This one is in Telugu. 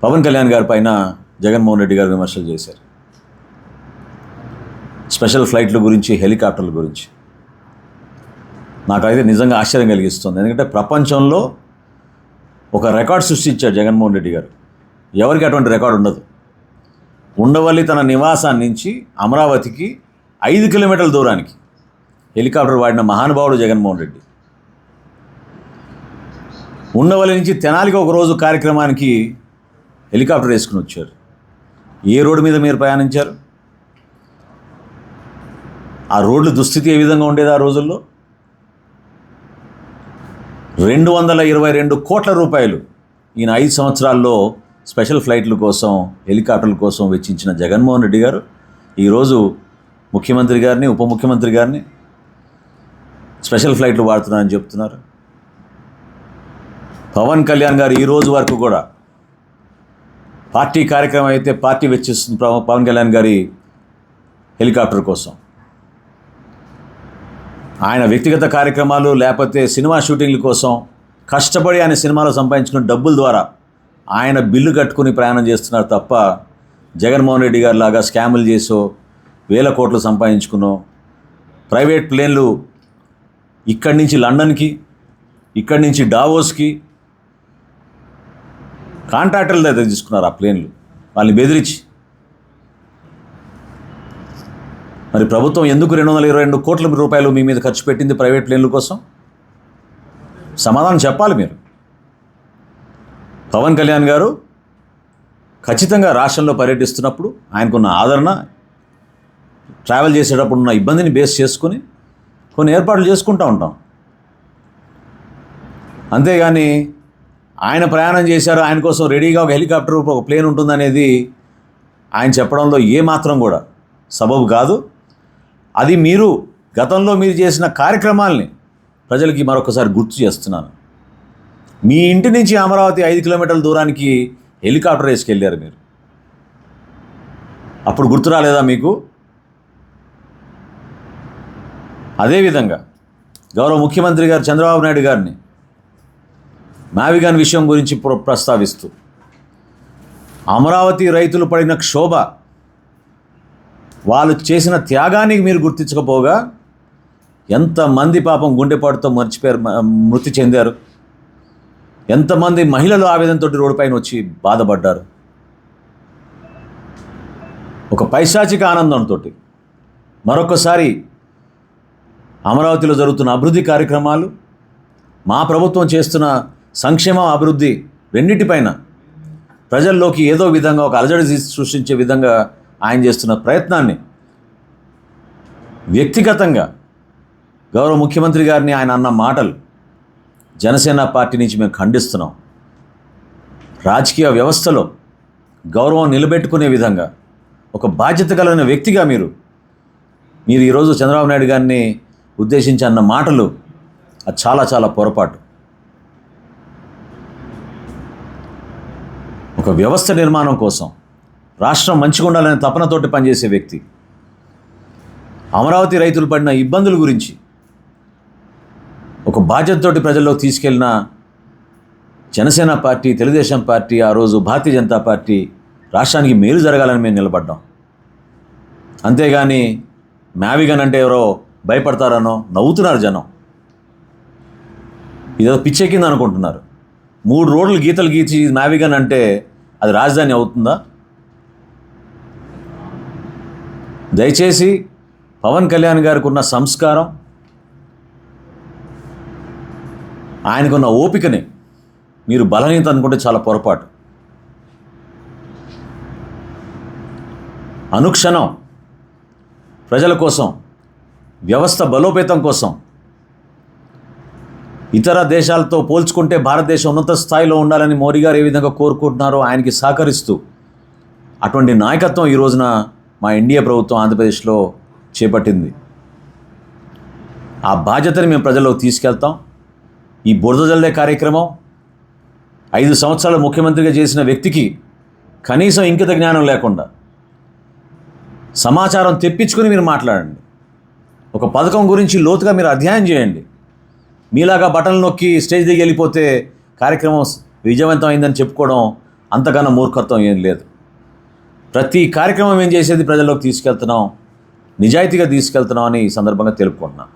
పవన్ కళ్యాణ్ గారి పైన జగన్మోహన్ రెడ్డి గారు విమర్శలు చేశారు. స్పెషల్ ఫ్లైట్ల గురించి, హెలికాప్టర్ల గురించి నాకైతే నిజంగా ఆశ్చర్యం కలిగిస్తుంది. ఎందుకంటే ప్రపంచంలో ఒక రికార్డ్ సృష్టించాడు జగన్మోహన్ రెడ్డి గారు. ఎవరికి అటువంటి రికార్డు ఉండదు. ఉండవల్లి తన నివాసాన్ని నుంచి అమరావతికి 5 కిలోమీటర్ల దూరానికి హెలికాప్టర్ వాడిన మహానుభావుడు జగన్మోహన్ రెడ్డి. ఉండవల్లి నుంచి తెనాలికి ఒకరోజు కార్యక్రమానికి హెలికాప్టర్ వేసుకుని వచ్చారు. ఏ రోడ్డు మీద మీరు ప్రయాణించారు? ఆ రోడ్ల దుస్థితి ఏ విధంగా ఉండేది ఆ రోజుల్లో? 222 కోట్ల రూపాయలు ఈయన 5 సంవత్సరాల్లో స్పెషల్ ఫ్లైట్ల కోసం, హెలికాప్టర్ల కోసం వెచ్చించిన జగన్మోహన్ రెడ్డి గారు ఈరోజు ముఖ్యమంత్రి గారిని, ఉప ముఖ్యమంత్రి గారిని స్పెషల్ ఫ్లైట్లు వాడుతున్నారని చెప్తున్నారు. పవన్ కళ్యాణ్ గారు ఈ రోజు వరకు కూడా పార్టీ కార్యక్రమం అయితే పార్టీ వెచ్చిస్తుంది పవన్ కళ్యాణ్ గారి హెలికాప్టర్ కోసం. ఆయన వ్యక్తిగత కార్యక్రమాలు లేకపోతే సినిమా షూటింగ్ల కోసం కష్టపడి ఆయన సినిమాలో సంపాదించుకున్న డబ్బుల ద్వారా ఆయన బిల్లు కట్టుకుని ప్రయాణం చేస్తున్నారు తప్ప జగన్మోహన్ రెడ్డి గారి లాగా స్కాములు చేసో, వేల కోట్లు సంపాదించుకున్నో, ప్రైవేట్ ప్లేన్లు ఇక్కడి నుంచి లండన్కి, ఇక్కడి నుంచి డావోస్కి కాంట్రాక్టర్ల దగ్గర తీసుకున్నారు ఆ ప్లేన్లు, వాళ్ళని బెదిరించి. మరి ప్రభుత్వం ఎందుకు 222 కోట్ల రూపాయలు మీ మీద ఖర్చు పెట్టింది ప్రైవేట్ ప్లేన్ల కోసం? సమాధానం చెప్పాలి మీరు. పవన్ కళ్యాణ్ గారు ఖచ్చితంగా రాష్ట్రంలో పర్యటిస్తున్నప్పుడు ఆయనకున్న ఆదరణ, ట్రావెల్ చేసేటప్పుడు ఉన్న ఇబ్బందిని బేస్ చేసుకుని కొన్ని ఏర్పాట్లు చేసుకుంటూ ఉంటాం. అంతేగాని ఆయన ప్రయాణం చేశారు, ఆయన కోసం రెడీగా ఒక హెలికాప్టర్, ఒక ప్లేన్ ఉంటుందనేది ఆయన చెప్పడంలో ఏమాత్రం కూడా సబబు కాదు. అది మీరు గతంలో మీరు చేసిన కార్యక్రమాల్ని ప్రజలకి మరొకసారి గుర్తు చేస్తున్నాను. మీ ఇంటి నుంచి అమరావతి 5 కిలోమీటర్ల దూరానికి హెలికాప్టర్ వేసుకెళ్ళారు మీరు. అప్పుడు గుర్తు రాలేదా మీకు? అదేవిధంగా గౌరవ ముఖ్యమంత్రి గారు చంద్రబాబు నాయుడు గారిని మావిగాన్ విషయం గురించి ప్రస్తావిస్తూ అమరావతి రైతులు పడిన క్షోభ, వాళ్ళు చేసిన త్యాగానికి మీరు గుర్తించకపోగా ఎంతమంది పాపం గుండెపాటుతో మృతి చెందారు, ఎంతమంది మహిళలు ఆవేదనతో రోడ్డుపైన వచ్చి బాధపడ్డారు. ఒక పైశాచిక ఆనందంతో మరొకసారి అమరావతిలో జరుగుతున్న అభివృద్ధి కార్యక్రమాలు, మా ప్రభుత్వం చేస్తున్న సంక్షేమ అభివృద్ధి రెండింటిపైన ప్రజల్లోకి ఏదో విధంగా ఒక అలజడి సృష్టించే విధంగా ఆయన చేస్తున్న ప్రయత్నాన్ని వ్యక్తిగతంగా గౌరవ ముఖ్యమంత్రి గారిని ఆయన అన్న మాటలు జనసేన పార్టీ నుంచి మేము ఖండిస్తున్నాం. రాజకీయ వ్యవస్థలో గౌరవం నిలబెట్టుకునే విధంగా ఒక బాధ్యత కలిగిన వ్యక్తిగా మీరు ఈరోజు చంద్రబాబు నాయుడు గారిని ఉద్దేశించి అన్న మాటలు అది చాలా చాలా పొరపాటు. ఒక వ్యవస్థ నిర్మాణం కోసం, రాష్ట్రం మంచిగా ఉండాలనే తపనతోటి పనిచేసే వ్యక్తి అమరావతి రైతులు పడిన ఇబ్బందుల గురించి ఒక బాధ్యతతోటి ప్రజల్లోకి తీసుకెళ్ళిన జనసేన పార్టీ, తెలుగుదేశం పార్టీ, ఆ రోజు భారతీయ జనతా పార్టీ రాష్ట్రానికి మేలు జరగాలని మేము నిలబడ్డాం. అంతేగాని మావిగన్ అంటే ఎవరో భయపడతారనో నవ్వుతున్నారు జనం. ఇదో పిచ్చెక్కింది అనుకుంటున్నారు. 3 రోడ్లు గీతలు గీచి మావిగన్ అంటే అది రాజధాని అవుతుందా? దయచేసి పవన్ కళ్యాణ్ గారికి ఉన్న సంస్కారం, ఆయనకున్న ఓపికని మీరు బలహీనత అనుకుంటే చాలా పొరపాటు. అనుక్షణం ప్రజల కోసం, వ్యవస్థ బలోపేతం కోసం, ఇతర దేశాలతో పోల్చుకుంటే భారతదేశం ఉన్నత స్థాయిలో ఉండాలని మోడీ గారు ఏ విధంగా కోరుకుంటున్నారో ఆయనకి సహకరిస్తూ అటువంటి నాయకత్వం ఈ రోజున మా ఎన్డీఏ ప్రభుత్వం ఆంధ్రప్రదేశ్లో చేపట్టింది. ఆ బాధ్యతని మేము ప్రజల్లోకి తీసుకెళ్తాం. ఈ బురద జల్లే కార్యక్రమం 5 సంవత్సరాలు ముఖ్యమంత్రిగా చేసిన వ్యక్తికి కనీసం ఇంకిత జ్ఞానం లేకుండా సమాచారం తెప్పించుకొని మీరు మాట్లాడండి. ఒక పథకం గురించి లోతుగా మీరు అధ్యయనం చేయండి. మీలాగా బటన్లు నొక్కి స్టేజ్ దిగి వెళ్ళిపోతే కార్యక్రమం విజయవంతం అయిందని చెప్పుకోవడం అంతకన్నా మూర్ఖత్వం ఏం లేదు. ప్రతి కార్యక్రమం ఏం చేసేది ప్రజల్లోకి తీసుకెళ్తున్నాం, నిజాయితీగా తీసుకెళ్తున్నాం అని ఈ సందర్భంగా తెలుపుకుంటున్నాను.